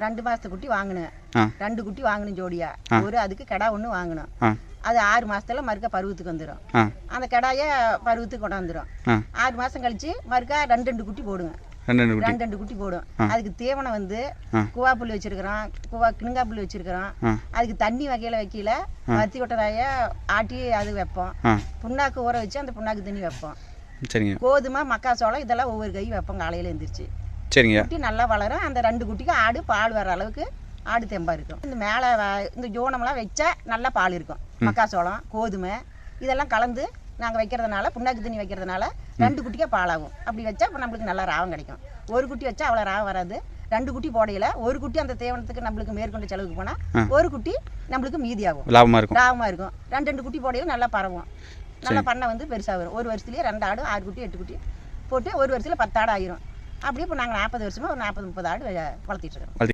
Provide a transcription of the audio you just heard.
2 மாசத்து குட்டி வாங்கினேன். 2 குட்டி வாங்கணும் ஜோடியா. ஒரு அதுக்கு கடா ஒன்று வாங்கணும். அது 6 மாசத்துல மறுக்கா பருவத்துக்கு வந்துடும். அந்த கடாயை பருவத்துக்கு கொண்டாந்துடும். 6 மாசம் கழிச்சு மறுக்கா 2 குட்டி போடுங்க. 2 குட்டி போடும். அதுக்கு தீவனம் வந்து குவா புல் வச்சிருக்கிறோம், கிணுங்கா புல் வச்சிருக்கிறோம். அதுக்கு தண்ணி வகையில வைக்கல பருத்தி கொட்டதாய ஆட்டி அது வைப்போம். புண்ணாக்கு ஊற வச்சு அந்த புண்ணாக்கு தண்ணி வைப்போம். சரிங்க. கோதுமை மக்காச்சோளம் இதெல்லாம் ஒவ்வொரு கை வைப்போம் காலையில எந்திரிச்சு. சரிங்க. குட்டி நல்லா வளரும். அந்த 2 குட்டிக்கு ஆடு பால் வர அளவுக்கு ஆடு தெம்பா இருக்கும். இந்த மேலே இந்த ஜோனம்லாம் வச்சா நல்லா பால் இருக்கும். மக்காச்சோளம் கோதுமை இதெல்லாம் கலந்து நாங்கள் வைக்கிறதுனால புண்ணாக்கு தண்ணி வைக்கிறதுனால 2 குட்டிக்கே பாலாகும். அப்படி வச்சா இப்போ நம்மளுக்கு நல்லா ராவம் கிடைக்கும். ஒரு குட்டி வச்சா அவ்வளோ ராவம் வராது. 2 குட்டி போடையில ஒரு குட்டி அந்த தேவனத்துக்கு நம்மளுக்கு மேற்கொண்டு செலவுக்கு போனால் ஒரு குட்டி நம்மளுக்கு மீதியாகும். லாபமாக இருக்கும். 2 குட்டி போடையும் நல்லா பரவும். நல்லா பண்ணை வந்து பெருசாக வரும். ஒரு வருஷத்துலேயே 2 ஆடு 6 குட்டி 8 குட்டி போட்டு ஒரு வருஷத்தில் 10 ஆடு ஆயிரும். அப்படியே இப்போ நாங்கள் 40 வருஷமாக ஒரு 40-30 ஆடு வளர்த்திட்டு இருக்கோம்.